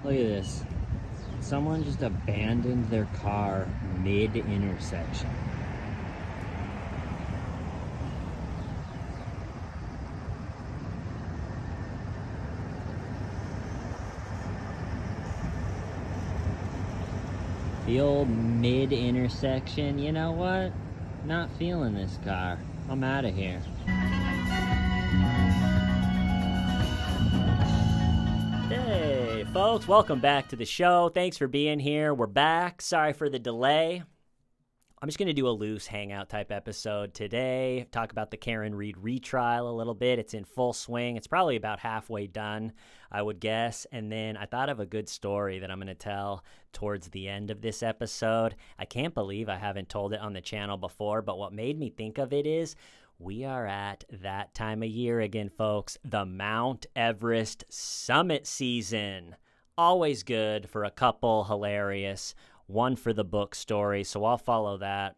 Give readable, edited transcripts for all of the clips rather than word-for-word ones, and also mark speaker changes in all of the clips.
Speaker 1: Look at this. Someone just abandoned their car mid-intersection. The old mid-intersection, you know what? Not feeling this car. I'm out of here. Hey, folks, welcome back to the show. Thanks for being here. We're back. Sorry for the delay. I'm just going to do a loose hangout type episode today. Talk about the Karen Reed retrial a little bit. It's in full swing. It's probably about halfway done, I would guess. And then I thought of a good story that I'm going to tell towards the end of this episode. I can't believe I haven't told it on the channel before, but what made me think of it is we are at that time of year again, folks. The Mount Everest summit season. Always good for a couple hilarious, one for the book story, so I'll follow that.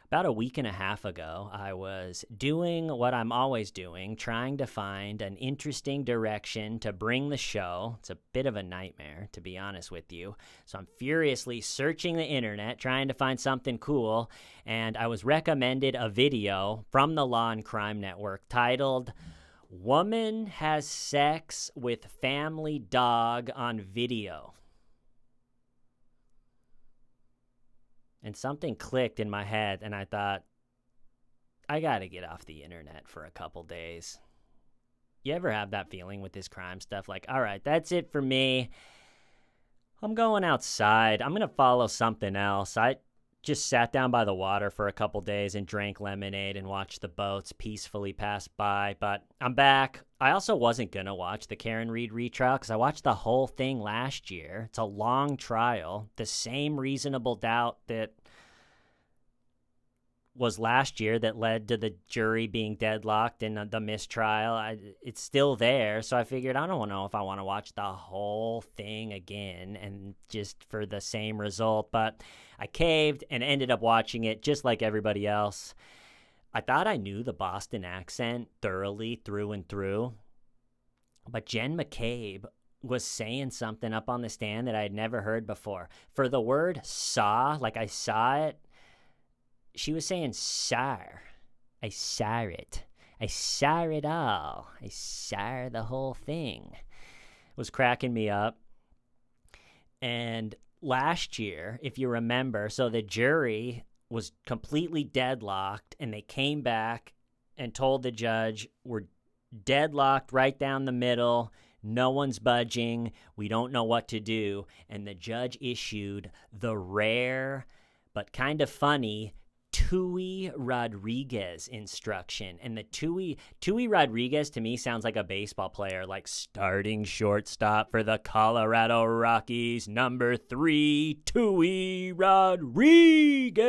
Speaker 1: About a week and a half ago, I was doing what I'm always doing, trying to find an interesting direction to bring the show. It's a bit of a nightmare, to be honest with you. So I'm furiously searching the internet, trying to find something cool, and I was recommended a video from the Law and Crime Network titled, "Woman Has Sex with Family Dog on Video." And something clicked in my head, and I thought, I gotta get off the internet for a couple days. You ever have that feeling with this crime stuff? Like, all right, that's it for me. I'm going outside. I'm gonna follow something else. I just sat down by the water for a couple days and drank lemonade and watched the boats peacefully pass by. But I'm back. I also wasn't going to watch the Karen Reed retrial because I watched the whole thing last year. It's a long trial. The same reasonable doubt that was last year that led to the jury being deadlocked in the mistrial. It's still there. So I figured I don't know if I want to watch the whole thing again and just for the same result. But I caved and ended up watching it just like everybody else. I thought I knew the Boston accent thoroughly through and through. But Jen McCabe was saying something up on the stand that I had never heard before. For the word saw, like I saw it, she was saying "sar." I saw it. I saw it all. I saw the whole thing. It was cracking me up. And last year, if you remember, so the jury was completely deadlocked, and they came back and told the judge, we're deadlocked right down the middle. No one's budging. We don't know what to do. And the judge issued the rare but kind of funny Tui Rodriguez instruction. And the Tui Rodriguez to me sounds like a baseball player, like starting shortstop for the Colorado Rockies, number 3, Tui Rodriguez.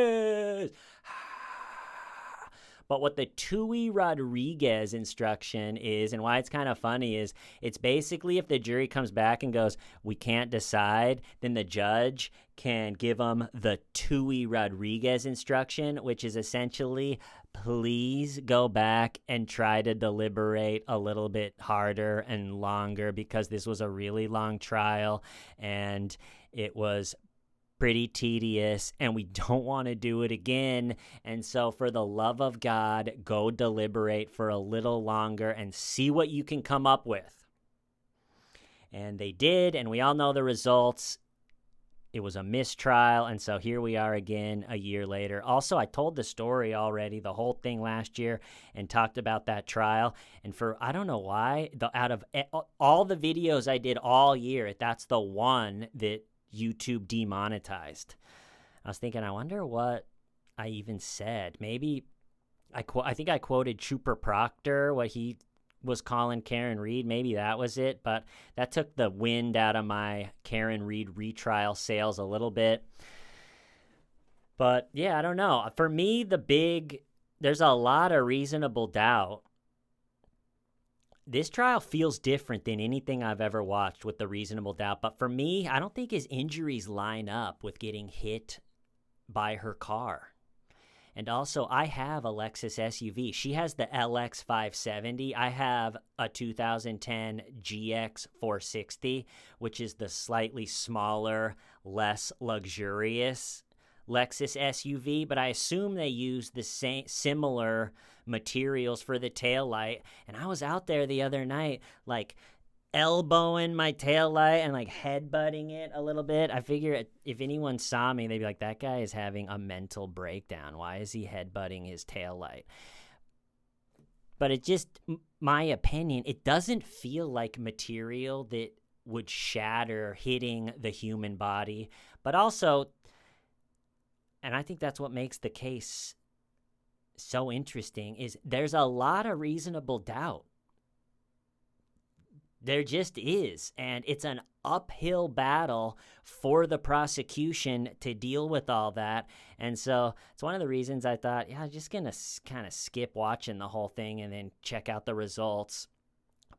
Speaker 1: But what the Tui Rodriguez instruction is, and why it's kind of funny, is it's basically if the jury comes back and goes, we can't decide, then the judge can give them the Tui Rodriguez instruction, which is essentially, please go back and try to deliberate a little bit harder and longer because this was a really long trial and it was pretty tedious and we don't want to do it again. And so for the love of God, go deliberate for a little longer and see what you can come up with. And they did, and we all know the results. It was a mistrial, and so here we are again a year later. Also, I told the story already, the whole thing last year, and talked about that trial. And for, I don't know why, out of all the videos I did all year, that's the one that YouTube demonetized. I was thinking, I wonder what I even said. Maybe I think I quoted Trooper Proctor, what he was calling Karen Reed. Maybe that was it, but that took the wind out of my Karen Reed retrial sails a little bit. But yeah, I don't know. For me, there's a lot of reasonable doubt. This trial feels different than anything I've ever watched with the reasonable doubt. But for me, I don't think his injuries line up with getting hit by her car. And also, I have a Lexus SUV. She has the LX 570. I have a 2010 GX 460, which is the slightly smaller, less luxurious Lexus SUV. But I assume they use the same similar materials for the taillight. And I was out there the other night, like elbowing my taillight and like headbutting it a little bit. I figure if anyone saw me, they'd be like, that guy is having a mental breakdown. Why is he headbutting his taillight? But it just, my opinion, it doesn't feel like material that would shatter hitting the human body. But also, and I think that's what makes the case so interesting, is there's a lot of reasonable doubt. There just is, and it's an uphill battle for the prosecution to deal with all that. And so it's one of the reasons I thought, yeah, I'm just going to kind of skip watching the whole thing and then check out the results.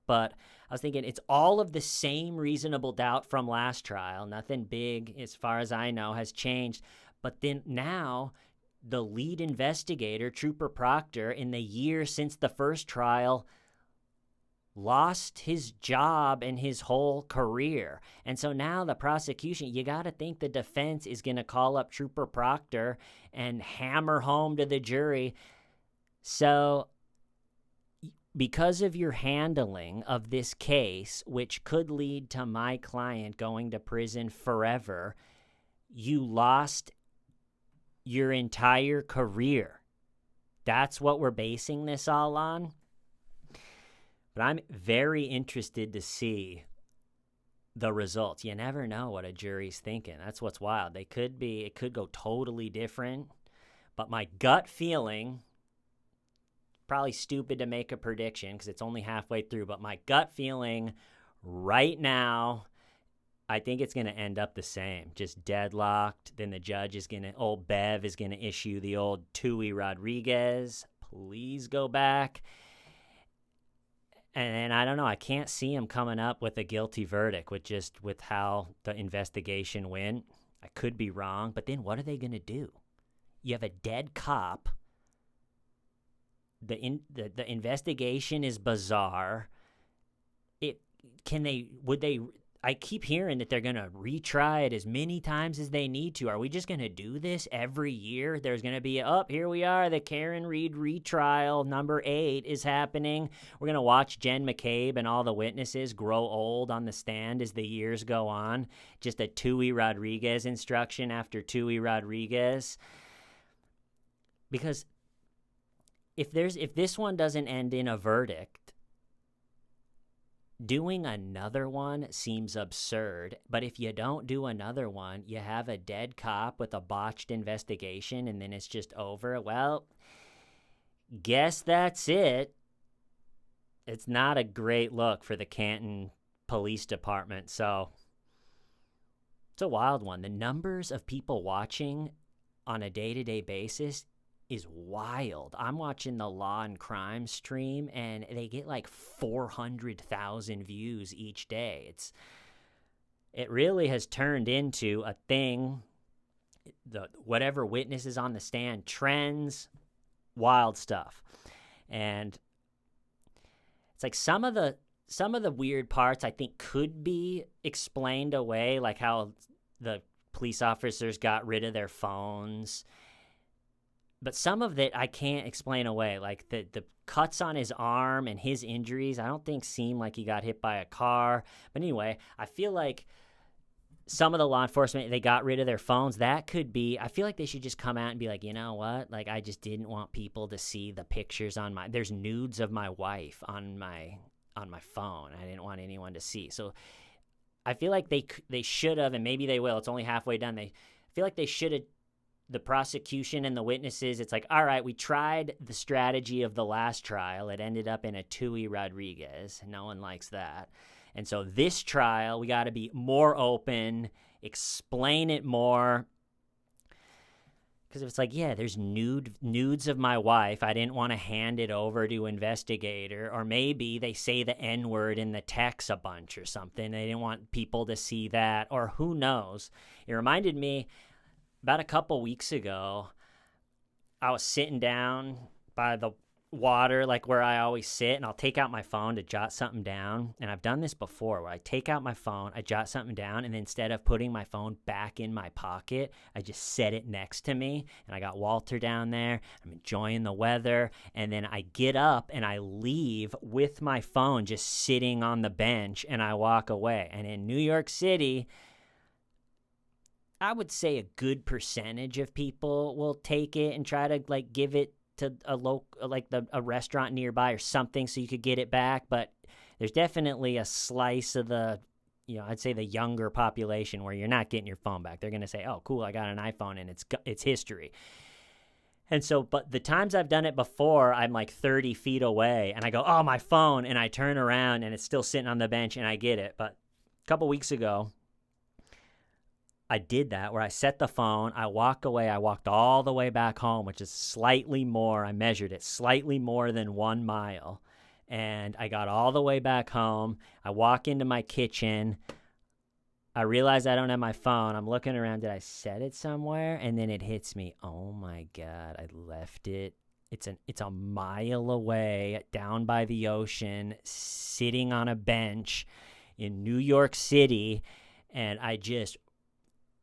Speaker 1: But I was thinking it's all of the same reasonable doubt from last trial. Nothing big, as far as I know, has changed. But then now the lead investigator, Trooper Proctor, in the year since the first trial, lost his job and his whole career. And so now the prosecution, you got to think the defense is going to call up Trooper Proctor and hammer home to the jury. So because of your handling of this case, which could lead to my client going to prison forever, you lost your entire career. That's what we're basing this all on. But I'm very interested to see the results. You never know what a jury's thinking. That's what's wild. It could go totally different. But my gut feeling, probably stupid to make a prediction because it's only halfway through, but my gut feeling right now, I think it's going to end up the same. Just deadlocked. Then the judge is old Bev is going to issue the old Tui Rodriguez. Please go back. And I don't know, I can't see him coming up with a guilty verdict with how the investigation went. I could be wrong, but then what are they going to do? You have a dead cop. The investigation is bizarre. I keep hearing that they're going to retry it as many times as they need to. Are we just going to do this every year? There's going to be, here we are, the Karen Reed retrial number 8 is happening. We're going to watch Jen McCabe and all the witnesses grow old on the stand as the years go on. Just a Tui Rodriguez instruction after Tui Rodriguez. Because if this one doesn't end in a verdict, doing another one seems absurd, but if you don't do another one, you have a dead cop with a botched investigation, and then it's just over. Well, guess that's it. It's not a great look for the Canton Police Department, so it's a wild one. The numbers of people watching on a day-to-day basis is wild. I'm watching the Law and Crime stream, and they get like 400,000 views each day. It really has turned into a thing. Whatever witnesses on the stand, trends, wild stuff. And it's like some of the weird parts I think could be explained away, like how the police officers got rid of their phones. But some of it I can't explain away, like the cuts on his arm and his injuries, I don't think seem like he got hit by a car. But anyway, I feel like some of the law enforcement, they got rid of their phones. That could be, I feel like they should just come out and be like, you know what? Like, I just didn't want people to see the pictures there's nudes of my wife on my phone. I didn't want anyone to see. So I feel like they should have, and maybe they will. It's only halfway done. I feel like they should have. The prosecution and the witnesses, it's like, all right, we tried the strategy of the last trial. It ended up in a Tui Rodriguez. No one likes that. And so this trial, we got to be more open, explain it more. Because if it's like, yeah, there's nudes of my wife, I didn't want to hand it over to investigator. Or maybe they say the N-word in the text a bunch or something. They didn't want people to see that. Or who knows. It reminded me, about a couple weeks ago, I was sitting down by the water, like where I always sit, and I'll take out my phone to jot something down. And I've done this before where I take out my phone, I jot something down, and instead of putting my phone back in my pocket, I just set it next to me. And I got Walter down there. I'm enjoying the weather. And then I get up and I leave with my phone just sitting on the bench, and I walk away. And in New York City, I would say a good percentage of people will take it and try to like give it to a local, like a restaurant nearby or something, so you could get it back. But there's definitely a slice of the, I'd say the younger population where you're not getting your phone back. They're gonna say, "Oh, cool, I got an iPhone," and it's history. And so, but the times I've done it before, I'm like 30 feet away, and I go, "Oh, my phone," and I turn around, and it's still sitting on the bench, and I get it. But a couple weeks ago, I did that where I set the phone, I walk away, I walked all the way back home, which is slightly more, I measured it, slightly more than 1 mile. And I got all the way back home. I walk into my kitchen. I realize I don't have my phone. I'm looking around. Did I set it somewhere? And then it hits me. Oh my God, I left it. It's a mile away, down by the ocean, sitting on a bench in New York City. And I just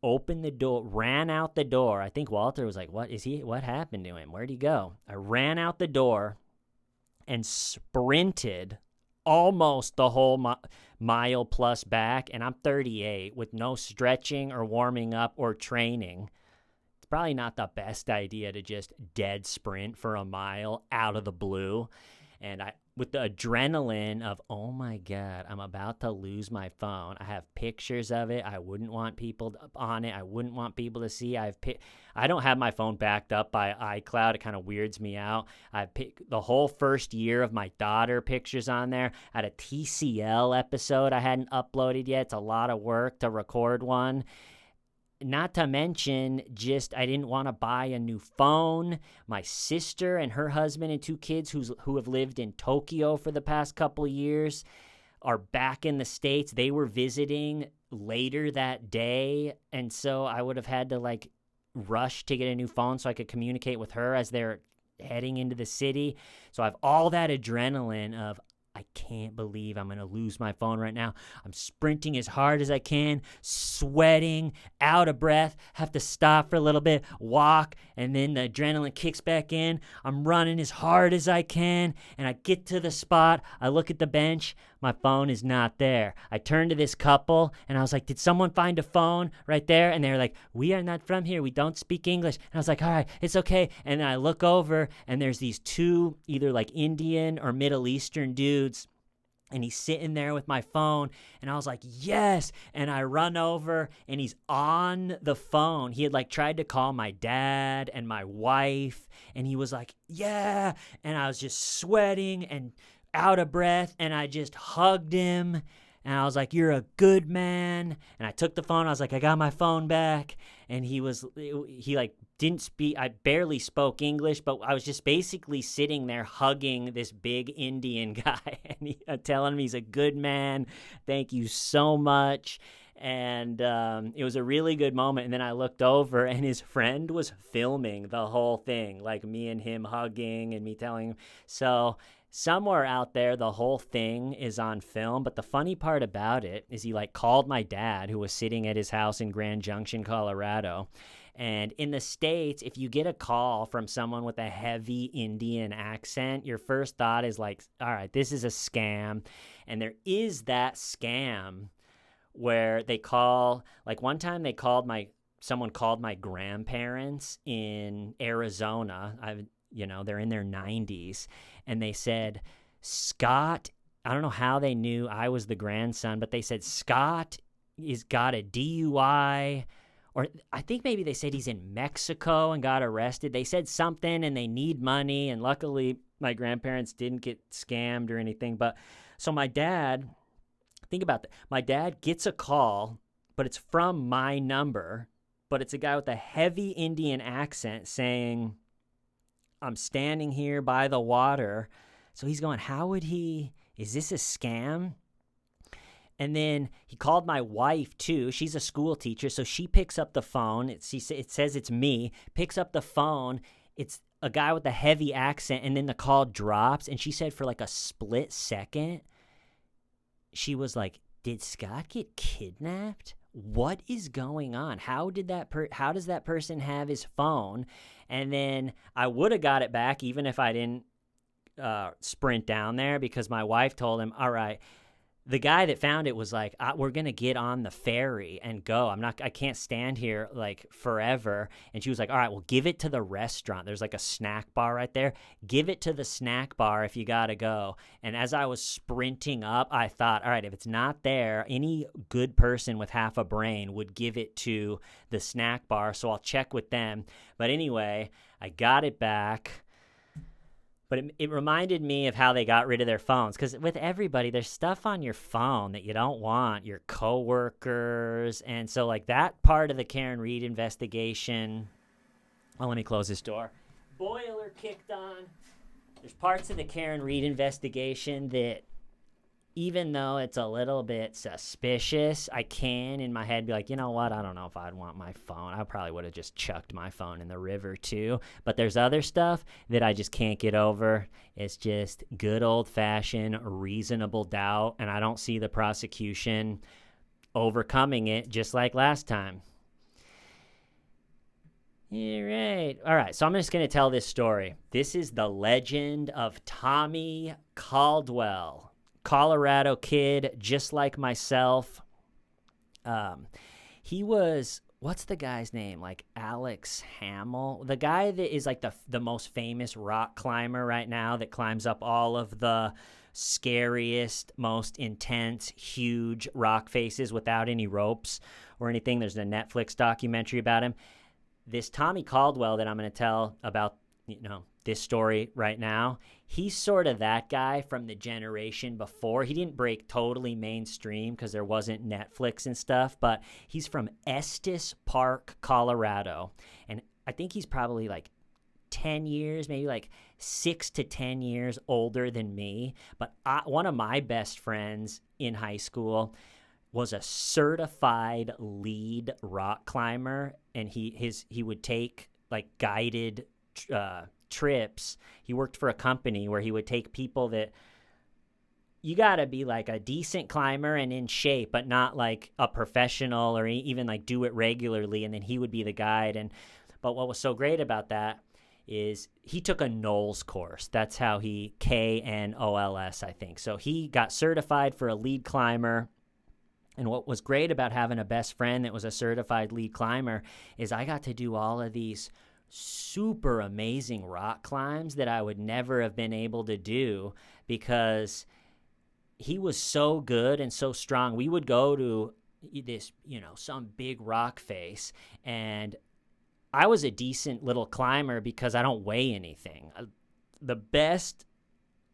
Speaker 1: opened the door, ran out the door. I think Walter was like, what happened to him? Where'd he go? I ran out the door and sprinted almost the whole mile plus back. And I'm 38 with no stretching or warming up or training. It's probably not the best idea to just dead sprint for a mile out of the blue. And with the adrenaline of, oh my God, I'm about to lose my phone. I have pictures of it. I wouldn't want people on it. I wouldn't want people to see. I don't have my phone backed up by iCloud. It kind of weirds me out. I've the whole first year of my daughter pictures on there. I had a TCL episode I hadn't uploaded yet. It's a lot of work to record one. Not to mention, I didn't want to buy a new phone. My sister and her husband and 2 kids who have lived in Tokyo for the past couple of years are back in the States. They were visiting later that day, and so I would have had to like rush to get a new phone so I could communicate with her as they're heading into the city. So I have all that adrenaline of, I can't believe I'm going to lose my phone right now. I'm sprinting as hard as I can, sweating, out of breath, have to stop for a little bit, walk, and then the adrenaline kicks back in. I'm running as hard as I can, and I get to the spot. I look at the bench. My phone is not there. I turned to this couple, and I was like, did someone find a phone right there? And they were like, we are not from here. We don't speak English. And I was like, all right, it's okay. And then I look over, and there's these 2 either like Indian or Middle Eastern dudes, and he's sitting there with my phone, and I was like, yes. And I run over, and he's on the phone. He had like tried to call my dad and my wife, and he was like, yeah. And I was just sweating and out of breath, and I just hugged him, and I was like, you're a good man. And I took the phone. I was like, I got my phone back. And he like didn't speak. I barely spoke English, but I was just basically sitting there hugging this big Indian guy and telling him he's a good man. Thank you so much. And it was a really good moment. And then I looked over, and his friend was filming the whole thing, like me and him hugging and me telling him. So somewhere out there, the whole thing is on film. But the funny part about it is he like called my dad, who was sitting at his house in Grand Junction, Colorado. And in the States, if you get a call from someone with a heavy Indian accent, your first thought is like, all right, this is a scam. And there is that scam where they call, like one time someone called my grandparents in Arizona. They're in their 90s, and they said, Scott, I don't know how they knew I was the grandson, but they said, Scott has got a DUI, or I think maybe they said he's in Mexico and got arrested. They said something, and they need money, and luckily my grandparents didn't get scammed or anything. But so my dad, think about that. My dad gets a call, but it's from my number, but it's a guy with a heavy Indian accent saying, I'm standing here by the water. So he's going, is this a scam? And then he called my wife too. She's a school teacher. So she picks up the phone. It says it's me, picks up the phone. it's a guy with a heavy accent, and then the call drops, and she said for like a split second, she was like, did Scott get kidnapped? What is going on? How does that person have his phone? And then I would have got it back even if I didn't sprint down there, because my wife told him, all right, the guy that found it was like, we're going to get on the ferry and go. I can't stand here like forever. And she was like, all right, well, give it to the restaurant. There's like a snack bar right there. Give it to the snack bar if you got to go. And as I was sprinting up, I thought, all right, if it's not there, any good person with half a brain would give it to the snack bar. So I'll check with them. But anyway, I got it back. But it reminded me of how they got rid of their phones. Because with everybody, there's stuff on your phone that you don't want, your coworkers. And so, like, that part of the Karen Reed investigation. Oh, let me close this door. Boiler kicked on. There's parts of the Karen Reed investigation that, even though it's a little bit suspicious, I can in my head be like, you know what? I don't know if I'd want my phone. I probably would have just chucked my phone in the river too. But there's other stuff that I just can't get over. It's just good old-fashioned reasonable doubt, and I don't see the prosecution overcoming it just like last time. All right, so I'm just going to tell this story. This is the legend of Tommy Caldwell. Colorado kid, just like myself. He was, what's the guy's name? Like Alex Hamill, the guy that is like the most famous rock climber right now, that climbs up all of the scariest, most intense, huge rock faces without any ropes or anything. There's a Netflix documentary about him. This Tommy Caldwell that I'm going to tell about, this story right now, he's sort of that guy from the generation before. He didn't break totally mainstream because there wasn't Netflix and stuff, but he's from Estes Park, Colorado. And I think he's probably like 10 years, maybe like 6 to 10 years older than me. But one of my best friends in high school was a certified lead rock climber, and he would take like guided trips. He worked for a company where he would take people that you got to be like a decent climber and in shape, but not like a professional or even like do it regularly. And then he would be the guide. But what was so great about that is he took a Knowles course. That's how Knols, I think. So he got certified for a lead climber. And what was great about having a best friend that was a certified lead climber is I got to do all of these super amazing rock climbs that I would never have been able to do because he was so good and so strong. We would go to this, some big rock face, and I was a decent little climber because I don't weigh anything. The best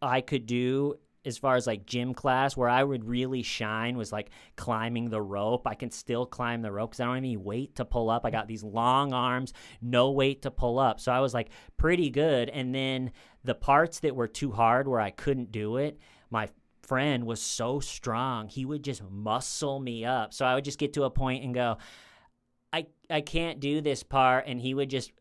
Speaker 1: I could do as far as like gym class where I would really shine was like climbing the rope. I can still climb the rope because I don't have any weight to pull up. I got these long arms, no weight to pull up. So I was like pretty good. And then the parts that were too hard where I couldn't do it, my friend was so strong, he would just muscle me up. So I would just get to a point and go, I can't do this part. And he would just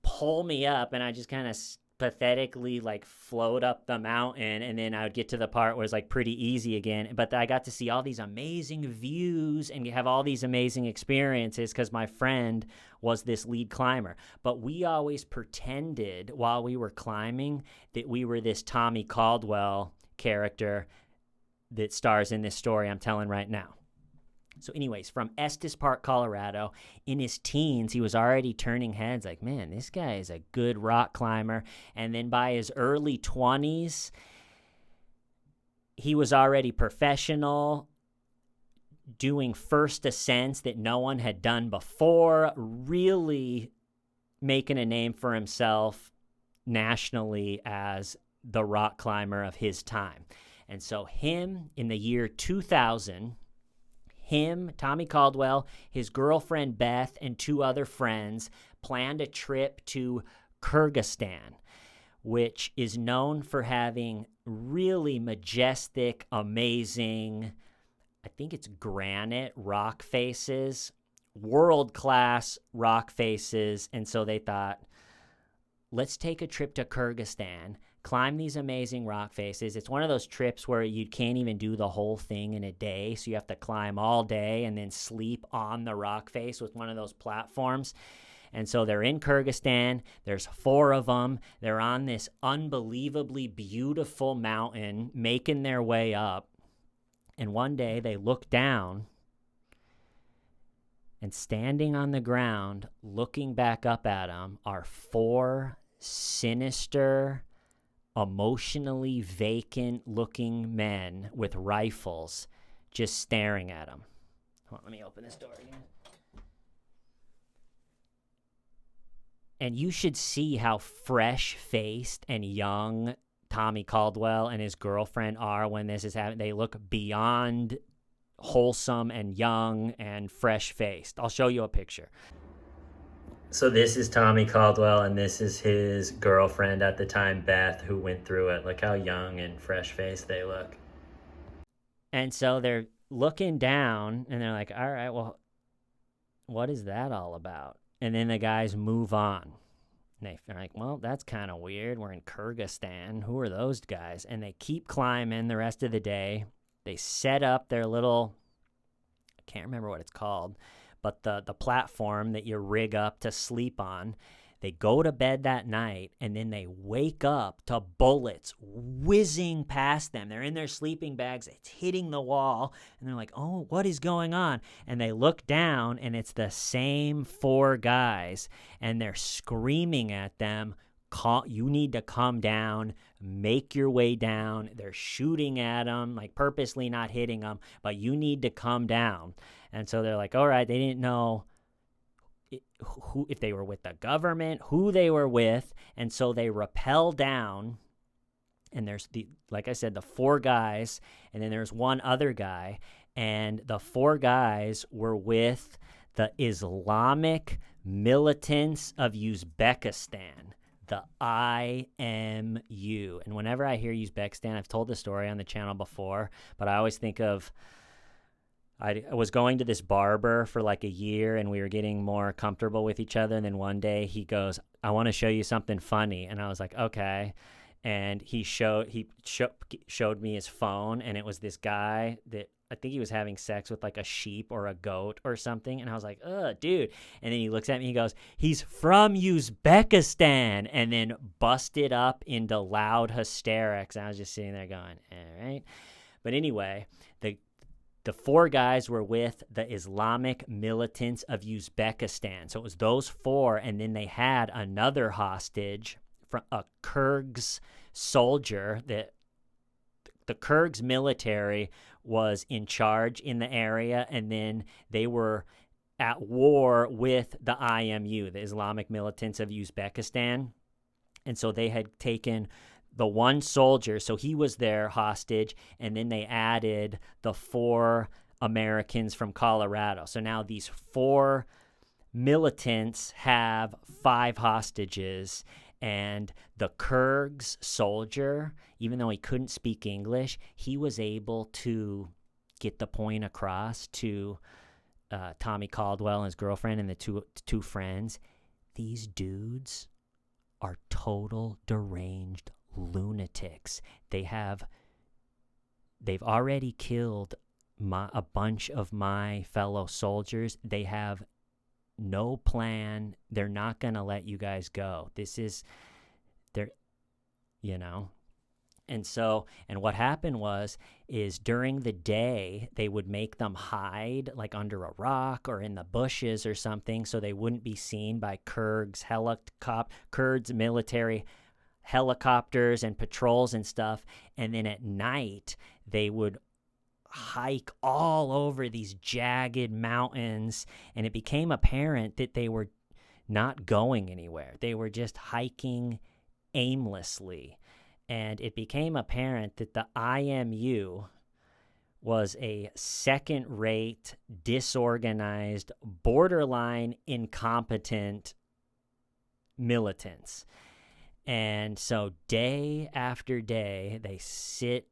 Speaker 1: pull me up, and I just kind of pathetically like float up the mountain, and then I would get to the part where it's like pretty easy again. But I got to see all these amazing views and have all these amazing experiences because my friend was this lead climber. But we always pretended while we were climbing that we were this Tommy Caldwell character that stars in this story I'm telling right now. So anyways, from Estes Park, Colorado, in his teens, he was already turning heads like, man, this guy is a good rock climber. And then by his early 20s, he was already professional, doing first ascents that no one had done before, really making a name for himself nationally as the rock climber of his time. And so him, in the year 2000... Tommy Caldwell, his girlfriend Beth, and 2 other friends planned a trip to Kyrgyzstan, which is known for having really majestic, amazing, I think it's granite rock faces, world-class rock faces. And so they thought, let's take a trip to Kyrgyzstan, climb these amazing rock faces. It's one of those trips where you can't even do the whole thing in a day, so you have to climb all day and then sleep on the rock face with one of those platforms. And so they're in Kyrgyzstan. There's 4 of them. They're on this unbelievably beautiful mountain, making their way up. And one day they look down, and standing on the ground, looking back up at them, are 4 sinister, emotionally vacant-looking men with rifles just staring at them. Hold on, let me open this door again. And you should see how fresh-faced and young Tommy Caldwell and his girlfriend are when this is happening. They look beyond wholesome and young and fresh-faced. I'll show you a picture. So this is Tommy Caldwell, and this is his girlfriend at the time, Beth, who went through it. Look how young and fresh-faced they look. And so they're looking down, and they're like, all right, well, what is that all about? And then the guys move on. And they're like, well, that's kind of weird. We're in Kyrgyzstan. Who are those guys? And they keep climbing the rest of the day. They set up their little, I can't remember what it's called, but the platform that you rig up to sleep on. They go to bed that night, and then they wake up to bullets whizzing past them. They're in their sleeping bags. It's hitting the wall, and they're like, oh, what is going on? And they look down, and it's the same 4 guys, and they're screaming at them, you need to come down, make your way down. They're shooting at them, like purposely not hitting them, but you need to come down. And so they're like, all right, they didn't know who, if they were with the government, who they were with, and so they rappel down, and there's like I said, the 4 guys, and then there's one other guy, and the 4 guys were with the Islamic militants of Uzbekistan, the IMU. And whenever I hear Uzbekistan, I've told the story on the channel before, but I always think of, I was going to this barber for like a year, and we were getting more comfortable with each other. And then one day he goes, I want to show you something funny. And I was like, okay. And he showed me his phone, and it was this guy that I think he was having sex with like a sheep or a goat or something. And I was like, ugh, dude. And then he looks at me, he goes, he's from Uzbekistan, and then busted up into loud hysterics. And I was just sitting there going, all right. But anyway, the 4 guys were with the Islamic militants of Uzbekistan. So it was those 4, and then they had another hostage from a Kyrgyz soldier. That the Kyrgyz military was in charge in the area, and then they were at war with the IMU, the Islamic militants of Uzbekistan. And so they had taken the one soldier, so he was their hostage, and then they added the 4 Americans from Colorado. So now these 4 militants have 5 hostages, and the Kyrgyz soldier, even though he couldn't speak English, he was able to get the point across to Tommy Caldwell and his girlfriend and the two friends. These dudes are total deranged lunatics. They've already killed a bunch of my fellow soldiers. They have no plan. They're not going to let you guys go. And so, and what happened is during the day, they would make them hide like under a rock or in the bushes or something, so they wouldn't be seen by Kyrgyz military helicopters and patrols and stuff. And then at night, they would hike all over these jagged mountains, and it became apparent that they were not going anywhere. They were just hiking aimlessly. And it became apparent that the IMU was a second-rate, disorganized, borderline incompetent militants. And so day after day, they sit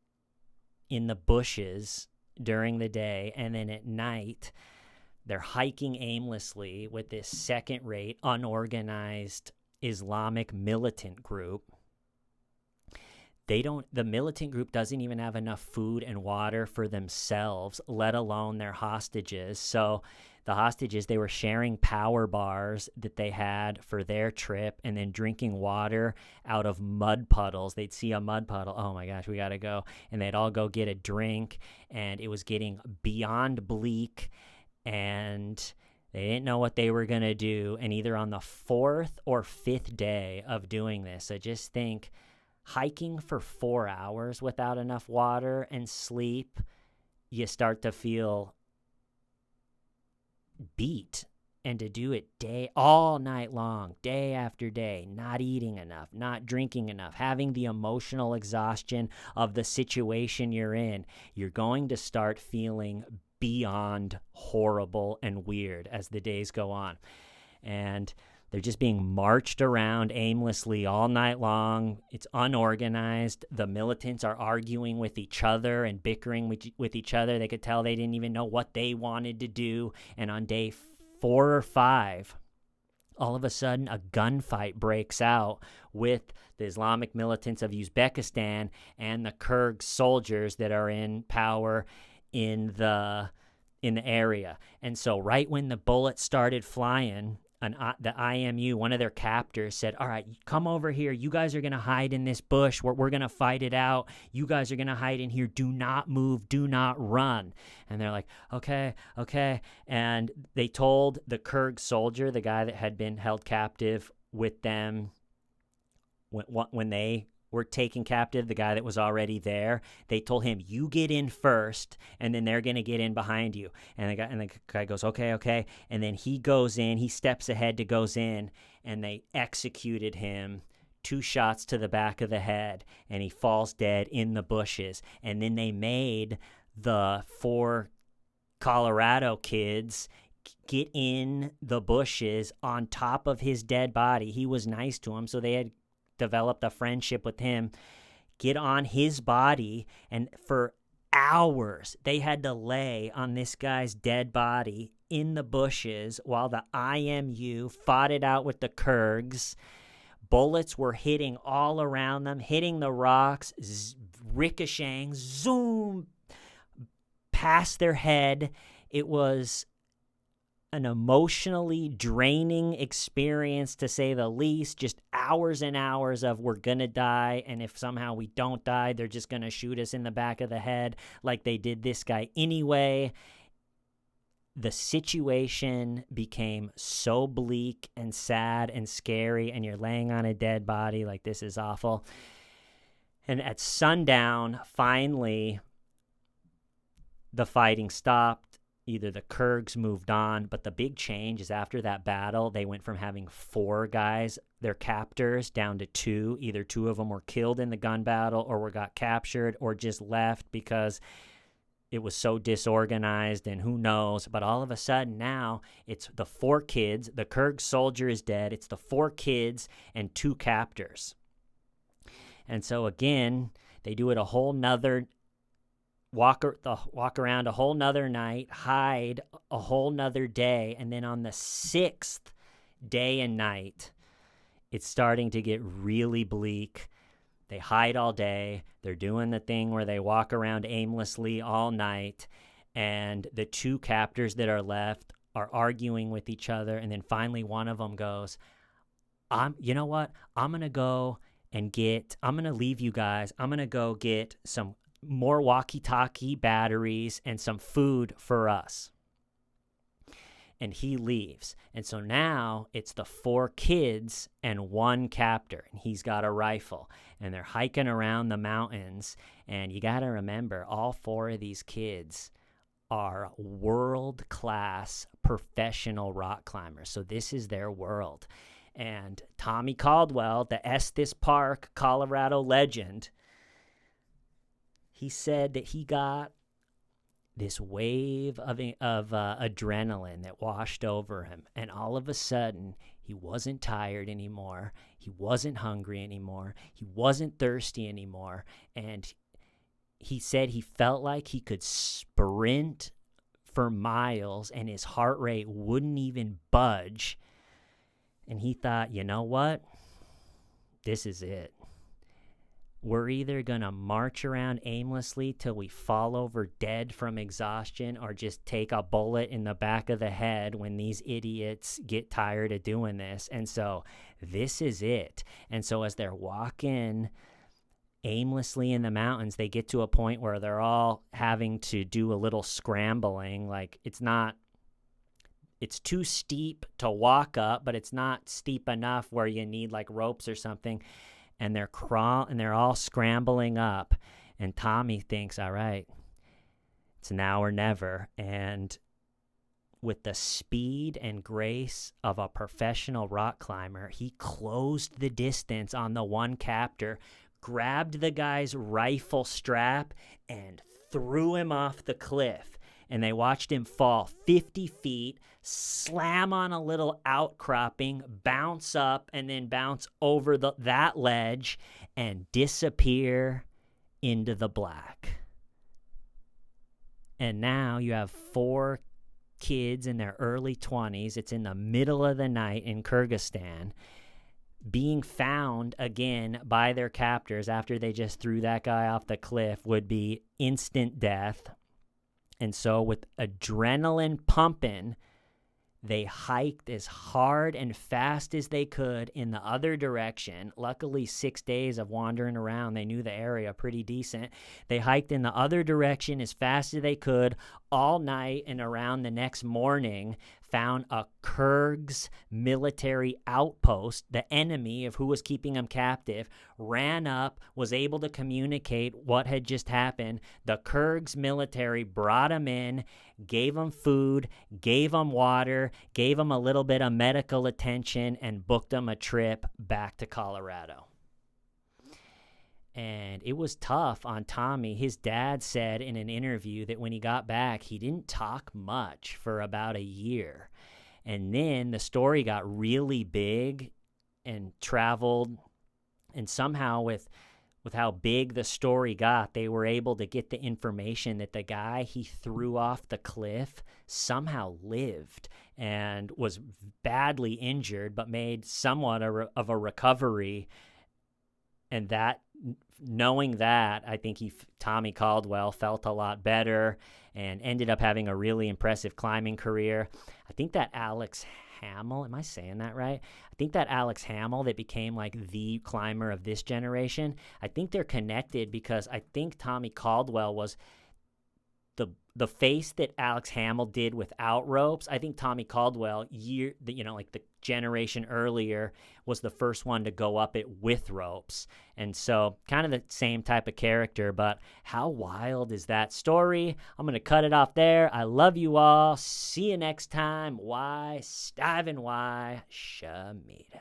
Speaker 1: in the bushes during the day, and then at night, they're hiking aimlessly with this second-rate, unorganized Islamic militant group. The militant group doesn't even have enough food and water for themselves, let alone their hostages. So the hostages, they were sharing power bars that they had for their trip and then drinking water out of mud puddles. They'd see a mud puddle. Oh my gosh, we got to go. And they'd all go get a drink, and it was getting beyond bleak, and they didn't know what they were going to do. And either on the 4th or 5th day of doing this, so just think, hiking for 4 hours without enough water and sleep, you start to feel beat. And to do it all night long, day after day, not eating enough, not drinking enough, having the emotional exhaustion of the situation you're in, you're going to start feeling beyond horrible and weird as the days go on. And they're just being marched around aimlessly all night long. It's unorganized. The militants are arguing with each other and bickering with each other. They could tell they didn't even know what they wanted to do. And on day 4 or 5, all of a sudden a gunfight breaks out with the Islamic militants of Uzbekistan and the Kyrgyz soldiers that are in power in the area. And so right when the bullets started flying, the IMU, one of their captors, said, all right, come over here. You guys are going to hide in this bush. We're going to fight it out. You guys are going to hide in here. Do not move. Do not run. And they're like, okay. And they told the Kyrgyz soldier, the guy that had been held captive with them when they were taken captive, the guy that was already there, they told him, you get in first, and then they're going to get in behind you. And the guy goes, okay. And then he goes in, he steps ahead goes in, and they executed him, 2 shots to the back of the head, and he falls dead in the bushes. And then they made the 4 Colorado kids get in the bushes on top of his dead body. He was nice to him, so they had developed a friendship with him, get on his body, and for hours they had to lay on this guy's dead body in the bushes while the IMU fought it out with the Kyrgyz. Bullets were hitting all around them, hitting the rocks, ricocheting, zoom, past their head. It was an emotionally draining experience, to say the least. Just hours and hours of, we're gonna die, and if somehow we don't die, they're just gonna shoot us in the back of the head like they did this guy anyway. The situation became so bleak and sad and scary, and you're laying on a dead body like, this is awful. And at sundown, finally, the fighting stopped. Either the Kyrgyz moved on, but the big change is after that battle, they went from having 4 guys, their captors, down to 2. Either 2 of them were killed in the gun battle or got captured or just left because it was so disorganized, and who knows. But all of a sudden now it's the 4 kids. The Kyrgyz soldier is dead. It's the 4 kids and 2 captors. And so again, they do it a whole nother walk around a whole nother night, hide a whole nother day, and then on the 6th day and night, it's starting to get really bleak. They hide all day. They're doing the thing where they walk around aimlessly all night, and the 2 captors that are left are arguing with each other, and then finally one of them goes, you know what? I'm going to leave you guys. I'm going to go get some more walkie-talkie batteries and some food for us. And he leaves. And so now it's the 4 kids and 1 captor, and he's got a rifle, and they're hiking around the mountains. And you got to remember, all 4 of these kids are world-class professional rock climbers. So this is their world. And Tommy Caldwell, the Estes Park, Colorado legend, he said that he got this wave of adrenaline that washed over him. And all of a sudden, he wasn't tired anymore. He wasn't hungry anymore. He wasn't thirsty anymore. And he said he felt like he could sprint for miles and his heart rate wouldn't even budge. And he thought, you know what? This is it. We're either going to march around aimlessly till we fall over dead from exhaustion, or just take a bullet in the back of the head when these idiots get tired of doing this. And so this is it. And so as they're walking aimlessly in the mountains, they get to a point where they're all having to do a little scrambling. Like, it's too steep to walk up, but it's not steep enough where you need like ropes or something. And they're all scrambling up. And Tommy thinks, all right, it's now or never. And with the speed and grace of a professional rock climber, he closed the distance on the one captor, grabbed the guy's rifle strap, and threw him off the cliff. And they watched him fall 50 feet, slam on a little outcropping, bounce up, and then bounce over that ledge and disappear into the black. And now you have 4 kids in their early 20s. It's in the middle of the night in Kyrgyzstan, being found again by their captors after they just threw that guy off the cliff would be instant death. And so with adrenaline pumping, they hiked as hard and fast as they could in the other direction. Luckily, 6 days of wandering around, they knew the area pretty decent. They hiked in the other direction as fast as they could all night, and around the next morning found a Kyrgyz military outpost. The enemy of who was keeping them captive ran up, was able to communicate what had just happened. The Kyrgyz military brought them in, gave them food, gave them water, gave them a little bit of medical attention, and booked them a trip back to Colorado. And it was tough on Tommy. His dad said in an interview that when he got back, he didn't talk much for about a year. And then the story got really big and traveled. And somehow with how big the story got, they were able to get the information that the guy he threw off the cliff somehow lived and was badly injured, but made somewhat of a recovery. And that, knowing that, I think Tommy Caldwell felt a lot better and ended up having a really impressive climbing career. I think that Alex Hamill, am I saying that right? I think that Alex Hamill that became like the climber of this generation, I think they're connected because I think Tommy Caldwell was the face that Alex Hamill did without ropes. I think Tommy Caldwell, like the generation earlier, was the first one to go up it with ropes. And so kind of the same type of character, but how wild is that story? I'm going to cut it off there. I love you all. See you next time. Why? Stiven Y. Shamita.